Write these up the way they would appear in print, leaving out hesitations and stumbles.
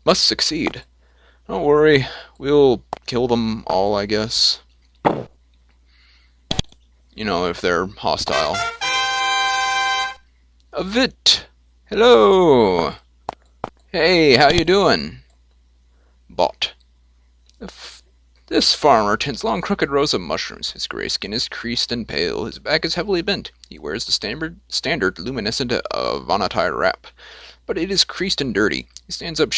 Must succeed. Don't worry, we'll kill them all, I guess. You know, if they're hostile. A vit! Hello! Hey, how you doing? Bot. This farmer tends long crooked rows of mushrooms. His gray skin is creased and pale. His back is heavily bent. He wears the standard luminescent vanatile wrap, but it is creased and dirty. He stands up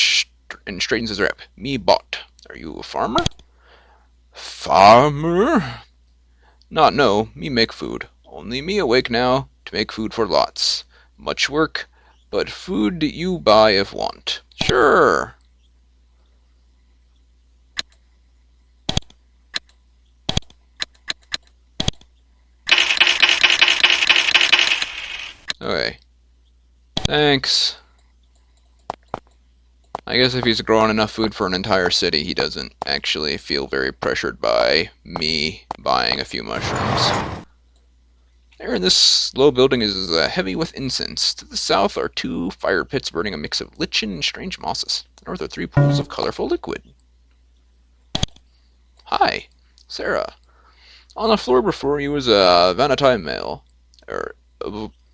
and straightens his wrap. Me bot. Are you a farmer? Farmer? Not no, me make food. Only me awake now to make food for lots. Much work, but food you buy if want. Sure. Okay. Thanks. I guess if he's growing enough food for an entire city, he doesn't actually feel very pressured by me buying a few mushrooms. Air in this low building is heavy with incense. To the south are two fire pits burning a mix of lichen and strange mosses. To the north are three pools of colorful liquid. Hi, Sarah. On the floor before you is a vanity male.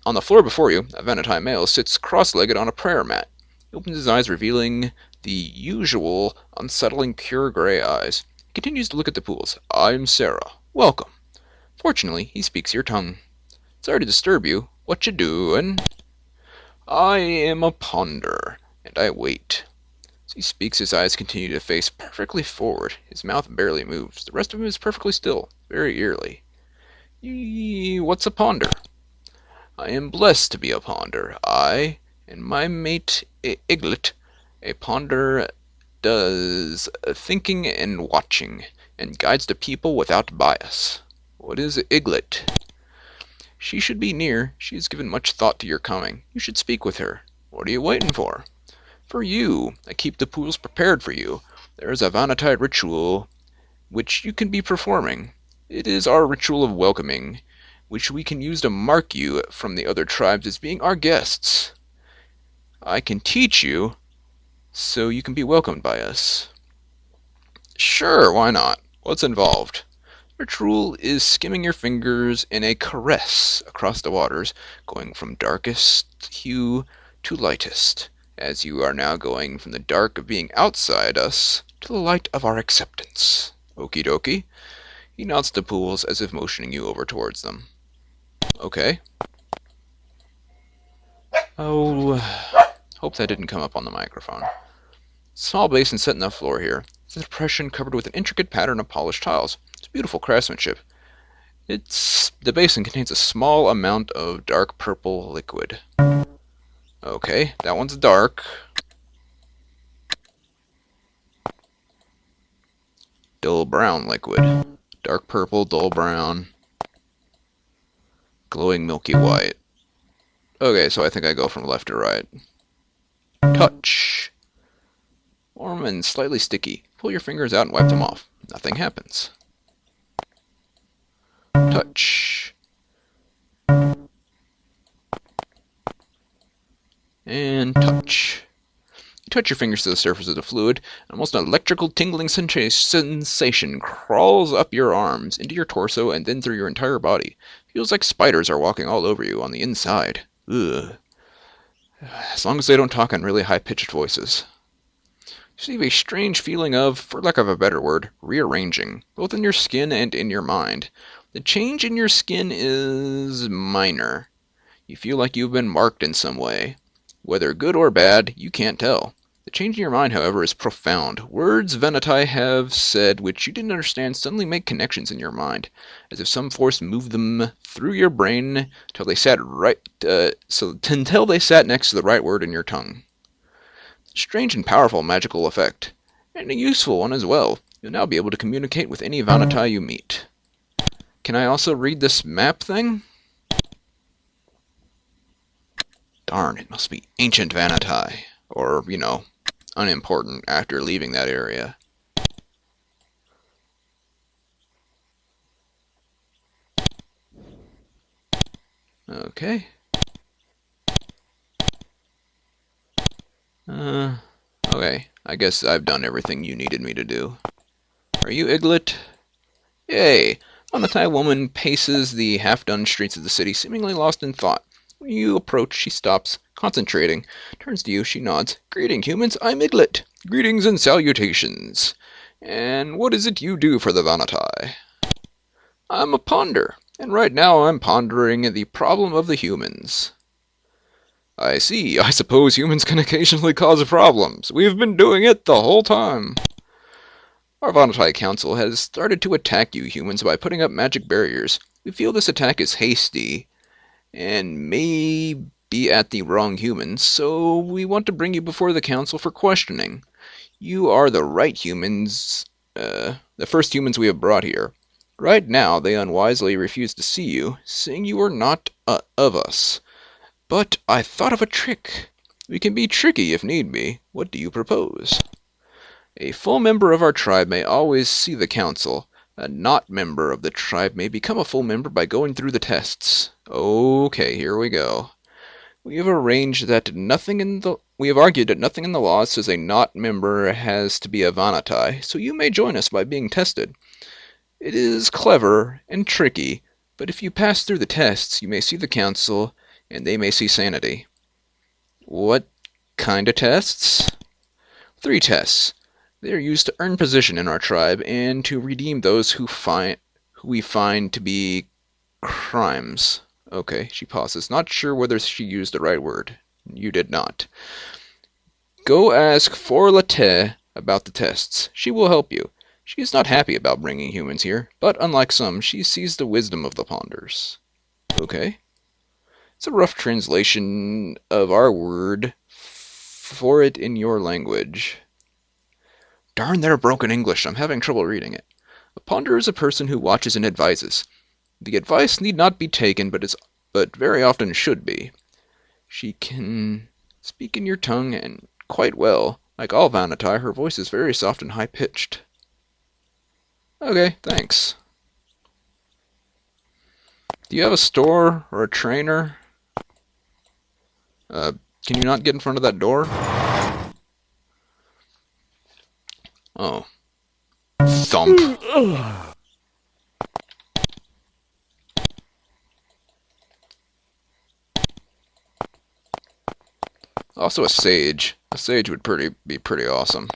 On the floor before you, a vanity male sits cross-legged on a prayer mat. He opens his eyes, revealing the usual unsettling pure gray eyes. He continues to look at the pools. I'm Sarah. Welcome. Fortunately, he speaks your tongue. Sorry to disturb you. What you doing? I am a ponder, and I wait. As he speaks, his eyes continue to face perfectly forward. His mouth barely moves. The rest of him is perfectly still, very eerily. What's a ponder? I am blessed to be a ponder. I and my mate Iglet. A ponder does thinking and watching, and guides the people without bias. What is Iglet? She should be near. She has given much thought to your coming. You should speak with her. What are you waiting for? For you. I keep the pools prepared for you. There is a vanity ritual which you can be performing. It is our ritual of welcoming, which we can use to mark you from the other tribes as being our guests. I can teach you, so you can be welcomed by us. Sure, why not? What's involved? Ritual is skimming your fingers in a caress across the waters, going from darkest hue to lightest, as you are now going from the dark of being outside us to the light of our acceptance. Okie dokie. He nods to pools as if motioning you over towards them. Okay. Oh, hope that didn't come up on the microphone. Small basin set in the floor here. It's a depression covered with an intricate pattern of polished tiles. It's beautiful craftsmanship. The basin contains a small amount of dark purple liquid. Okay, that one's dark. Dull brown liquid. Dark purple, dull brown. Glowing milky white. Okay, so I think I go from left to right. Touch. Warm and slightly sticky. Pull your fingers out and wipe them off. Nothing happens. Touch. And touch. You touch your fingers to the surface of the fluid, and almost an electrical tingling sensation crawls up your arms, into your torso, and then through your entire body. Feels like spiders are walking all over you on the inside. Ugh. As long as they don't talk in really high-pitched voices. You have a strange feeling of, for lack of a better word, rearranging, both in your skin and in your mind. The change in your skin is minor. You feel like you've been marked in some way. Whether good or bad, you can't tell. The change in your mind, however, is profound. Words Venetai have said which you didn't understand suddenly make connections in your mind, as if some force moved them through your brain until they sat until they sat next to the right word in your tongue. Strange and powerful magical effect, and a useful one as well. You'll now be able to communicate with any Venetai you meet. Can I also read this map thing? Darn, it must be ancient Venetai. Or, unimportant after leaving that area. Okay. Okay. I guess I've done everything you needed me to do. Are you Iglet? Yay! A Thai woman paces the half-done streets of the city, seemingly lost in thought. When you approach, she stops, concentrating, turns to you, she nods. Greeting, humans, I'm Iglet. Greetings and salutations. And what is it you do for the Vanatai? I'm a ponder, and right now I'm pondering the problem of the humans. I see. I suppose humans can occasionally cause problems. We've been doing it the whole time. Our Vanatai Council has started to attack you humans by putting up magic barriers. We feel this attack is hasty and may be at the wrong humans, so we want to bring you before the council for questioning. You are the right humans, the first humans we have brought here. Right now, they unwisely refuse to see you, saying you are not of us. But I thought of a trick. We can be tricky if need be. What do you propose? A full member of our tribe may always see the council. A not member of the tribe may become a full member by going through the tests. Okay, here we go. We have argued that nothing in the law says a not member has to be a Vanatai, so you may join us by being tested. It is clever and tricky, but if you pass through the tests, you may see the council, and they may see sanity. What kind of tests? 3 tests. They are used to earn position in our tribe and to redeem those who we find to be crimes. Okay, she pauses, not sure whether she used the right word. You did not. Go ask Forlate about the tests. She will help you. She is not happy about bringing humans here, but unlike some, she sees the wisdom of the Ponders. Okay. It's a rough translation of our word for it in your language. Darn their broken English, I'm having trouble reading it. A Ponder is a person who watches and advises. The advice need not be taken, but very often should be. She can speak in your tongue, and quite well. Like all Vanatai, her voice is very soft and high-pitched. Okay, thanks. Do you have a store or a trainer? Can you not get in front of that door? Oh. Thump. Also a sage. A sage would be pretty awesome.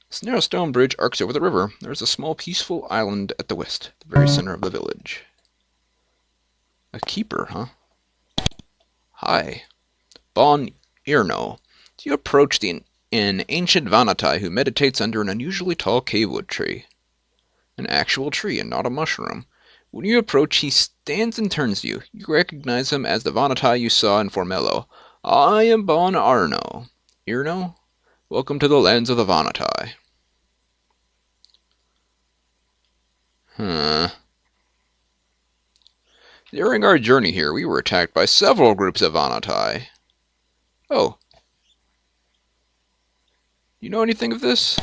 This narrow stone bridge arcs over the river. There is a small peaceful island at the west, the very center of the village. A keeper, huh? Hi. Bon Irno. You approach an ancient Vanatai who meditates under an unusually tall cavewood tree. An actual tree and not a mushroom. When you approach, he stands and turns to you. You recognize him as the Vanatai you saw in Formello. I am Bon Arno. Irno? Welcome to the lands of the Vanatai. During our journey here, we were attacked by several groups of Vanatai. Oh. You know anything of this?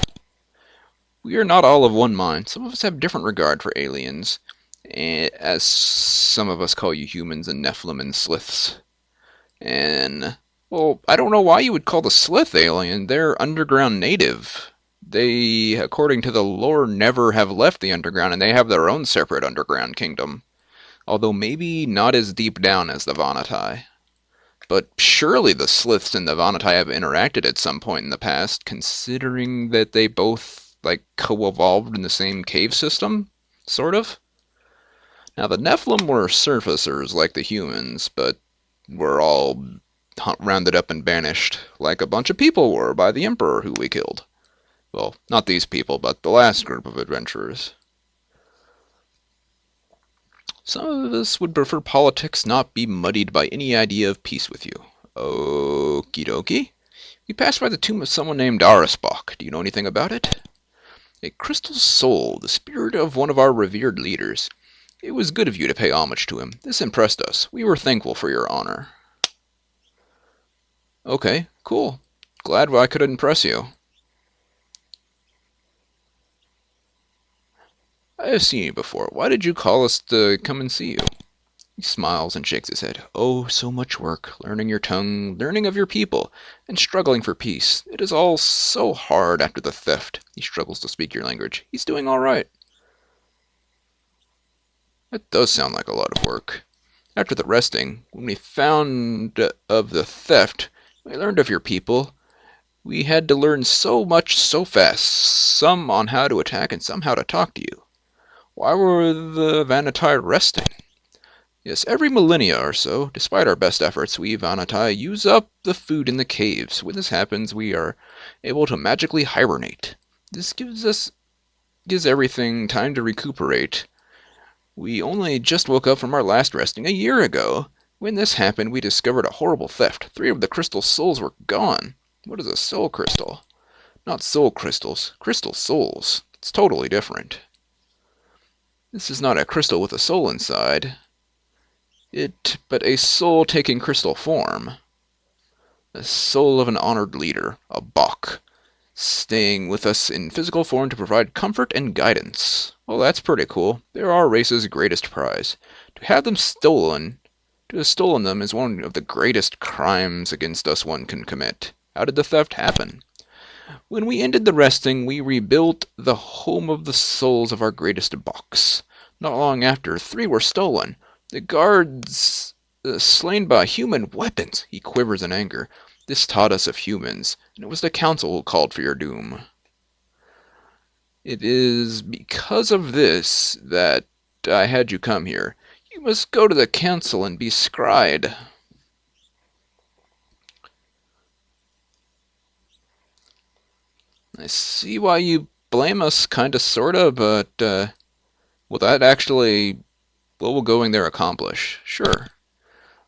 We are not all of one mind. Some of us have different regard for aliens, as some of us call you humans and Nephilim and Sliths. And, well, I don't know why you would call the Slith alien. They're underground native. They, according to the lore, never have left the underground, and they have their own separate underground kingdom. Although maybe not as deep down as the Vanatai. But surely the Sliths and the Vanatai have interacted at some point in the past, considering that they both, co-evolved in the same cave system? Sort of? Now, the Nephilim were surfacers like the humans, but were all rounded up and banished, like a bunch of people were by the Emperor who we killed. Well, not these people, but the last group of adventurers. Some of us would prefer politics not be muddied by any idea of peace with you. Okie dokie. We passed by the tomb of someone named Arisbach. Do you know anything about it? A crystal soul, the spirit of one of our revered leaders. It was good of you to pay homage to him. This impressed us. We were thankful for your honor. Okay, cool. Glad I could impress you. I have seen you before. Why did you call us to come and see you? He smiles and shakes his head. Oh, so much work, learning your tongue, learning of your people, and struggling for peace. It is all so hard after the theft. He struggles to speak your language. He's doing all right. That does sound like a lot of work. After the resting, when we found of the theft, we learned of your people. We had to learn so much so fast, some on how to attack and some how to talk to you. Why were the Vanatai resting? Yes, every millennia or so, despite our best efforts, we Vanatai use up the food in the caves. When this happens, we are able to magically hibernate. This gives everything time to recuperate. We only just woke up from our last resting a year ago. When this happened, we discovered a horrible theft. 3 of the crystal souls were gone. What is a soul crystal? Not soul crystals, crystal souls. It's totally different. This is not a crystal with a soul inside. But a soul taking crystal form. The soul of an honored leader, a Bok, staying with us in physical form to provide comfort and guidance. Well, that's pretty cool. They're our race's greatest prize. To have stolen them is one of the greatest crimes against us one can commit. How did the theft happen? When we ended the resting, we rebuilt the home of the souls of our greatest Boks. Not long after, 3 were stolen. The guards slain by human weapons. He quivers in anger. This taught us of humans, and it was the council who called for your doom. It is because of this that I had you come here. You must go to the council and be scryed. I see why you blame us, kinda, sorta, but, will that actually... what will going there accomplish? Sure.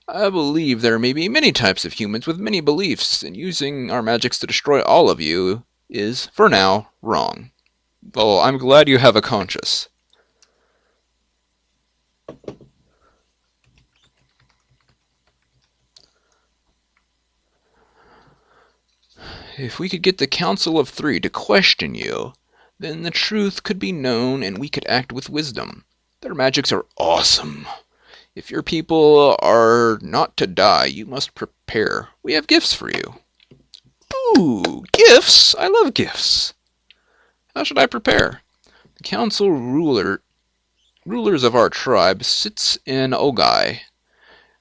I believe there may be many types of humans with many beliefs, and using our magics to destroy all of you is, for now, wrong. Well, I'm glad you have a conscience. If we could get the Council of 3 to question you, then the truth could be known and we could act with wisdom. Their magics are awesome. If your people are not to die, you must prepare. We have gifts for you. Ooh, gifts? I love gifts. How should I prepare? The council rulers of our tribe sits in Ogai.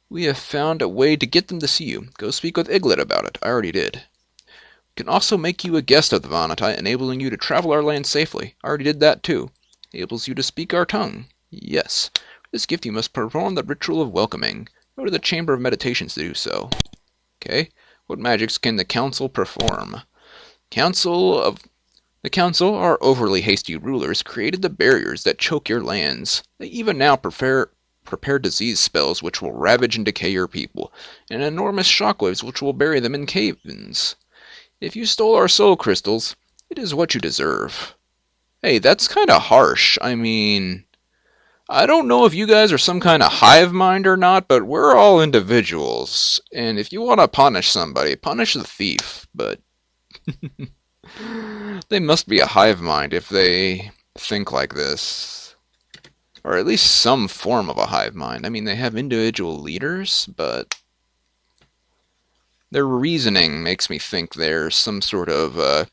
We have found a way to get them to see you. Go speak with Iglet about it. I already did. We can also make you a guest of the Vanatai, enabling you to travel our land safely. I already did that too. Enables you to speak our tongue. Yes. For this gift you must perform the ritual of welcoming. Go to the Chamber of Meditations to do so. Okay. What magics can the council perform? The council, our overly hasty rulers, created the barriers that choke your lands. They even now prepare disease spells which will ravage and decay your people, and enormous shockwaves which will bury them in caverns. If you stole our soul crystals, it is what you deserve. Hey, that's kinda harsh. I mean, I don't know if you guys are some kind of hive mind or not, but we're all individuals. And if you want to punish somebody, punish the thief. But they must be a hive mind if they think like this. Or at least some form of a hive mind. I mean, they have individual leaders, but their reasoning makes me think there's some sort of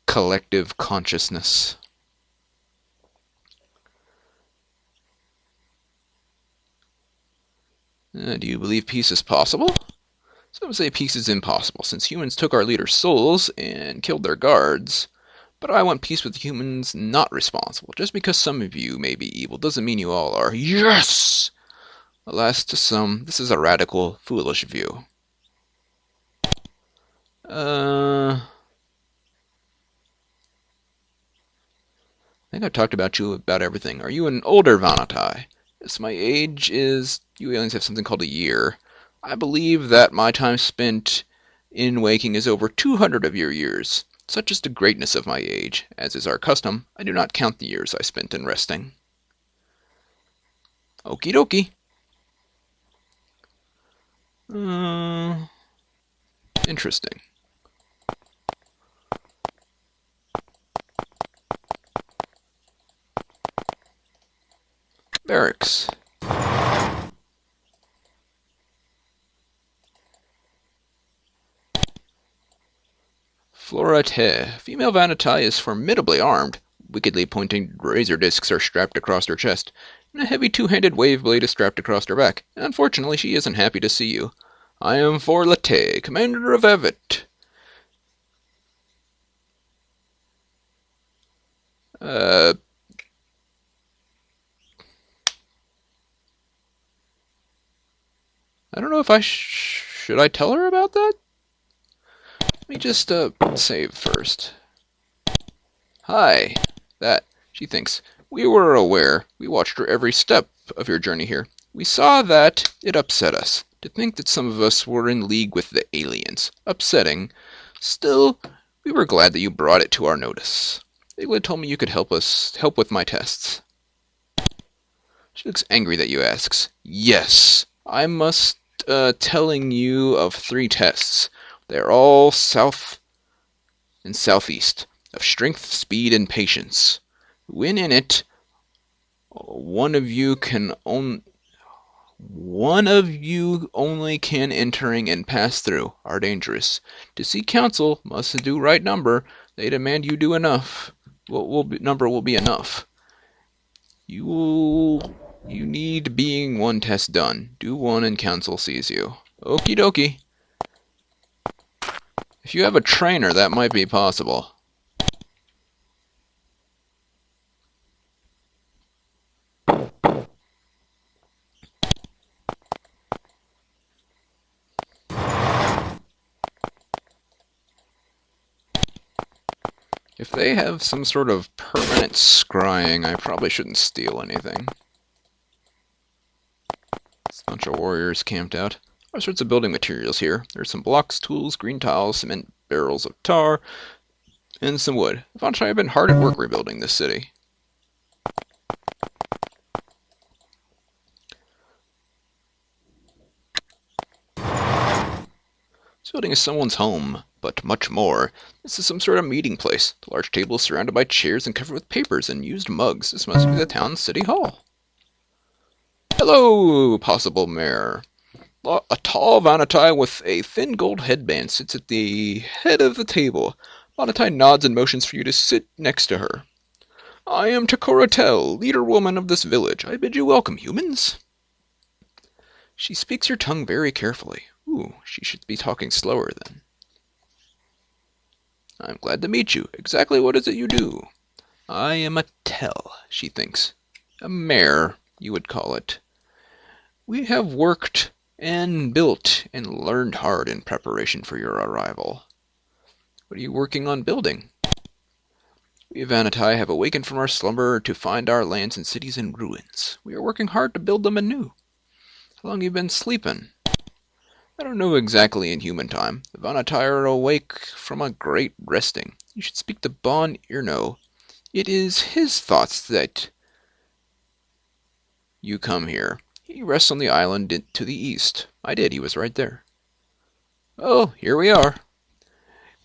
collective consciousness. Do you believe peace is possible? Some say peace is impossible, since humans took our leaders' souls and killed their guards. But I want peace with humans not responsible. Just because some of you may be evil doesn't mean you all are. Yes! Alas, to some, this is a radical, foolish view. I think I talked about everything. Are you an older Vanatai? Yes, my age is... You aliens have something called a year. I believe that my time spent in waking is over 200 of your years. Such is the greatness of my age. As is our custom, I do not count the years I spent in resting. Okie dokie. Interesting. Barracks. Florate. Female Vanatai is formidably armed. Wickedly pointing razor discs are strapped across her chest, and a heavy two-handed wave blade is strapped across her back. Unfortunately, she isn't happy to see you. I am Florate, commander of Avit. I don't know if should I tell her about that? Let me just, save first. Hi. That, she thinks. We were aware. We watched her every step of your journey here. We saw that it upset us. To think that some of us were in league with the aliens. Upsetting. Still, we were glad that you brought it to our notice. Igla told me you could help with my tests. She looks angry that you asks. Yes, I must, telling you of 3 tests. They're all south and southeast, of strength, speed, and patience. When in it, one of you only can entering and pass through are dangerous. To seek counsel, must do right number. They demand you do enough. Number will be enough. You need being 1 test done. Do 1 and counsel sees you. Okie dokie. If you have a trainer, that might be possible. If they have some sort of permanent scrying, I probably shouldn't steal anything. There's a bunch of warriors camped out. All sorts of building materials here. There's some blocks, tools, green tiles, cement, barrels of tar, and some wood. Avantrai have been hard at work rebuilding this city. This building is someone's home, but much more. This is some sort of meeting place. The large table is surrounded by chairs and covered with papers and used mugs. This must be the town's city hall. Hello, possible mayor. A tall Vanatai with a thin gold headband sits at the head of the table. Vanatai nods and motions for you to sit next to her. I am Takorotel, leader woman of this village. I bid you welcome, humans. She speaks her tongue very carefully. Ooh, she should be talking slower then. I'm glad to meet you. Exactly what is it you do? I am a tell, she thinks. A mare, you would call it. We have worked and built and learned hard in preparation for your arrival. What are you working on building? We Vanatai have awakened from our slumber to find our lands and cities in ruins. We are working hard to build them anew. How long have you been sleeping? I don't know exactly in human time. The Vanatai are awake from a great resting. You should speak to Bon Irno. It is his thoughts that you come here. He rests on the island to the east. I did, he was right there. Oh, here we are.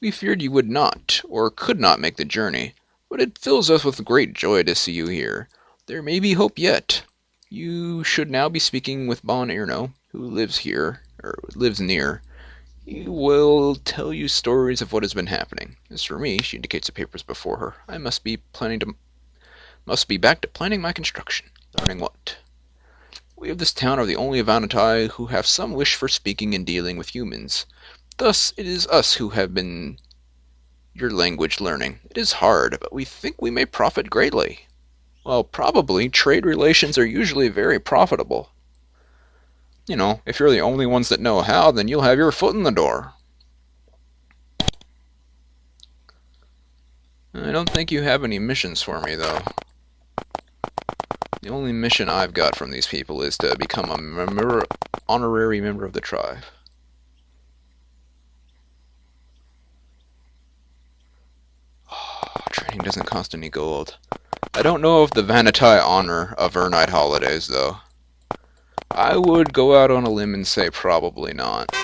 We feared you would not, or could not make the journey, but it fills us with great joy to see you here. There may be hope yet. You should now be speaking with Bon Irno, who lives here, or lives near. He will tell you stories of what has been happening. As for me, she indicates the papers before her. I must be back to planning my construction. Learning what? We of this town are the only Vanatai who have some wish for speaking and dealing with humans. Thus, it is us who have been your language learning. It is hard, but we think we may profit greatly. Well, probably. Trade relations are usually very profitable. You know, if you're the only ones that know how, then you'll have your foot in the door. I don't think you have any missions for me, though. The only mission I've got from these people is to become a honorary member of the tribe. Oh, training doesn't cost any gold. I don't know if the Vanatai honor Avernite holidays, though. I would go out on a limb and say probably not.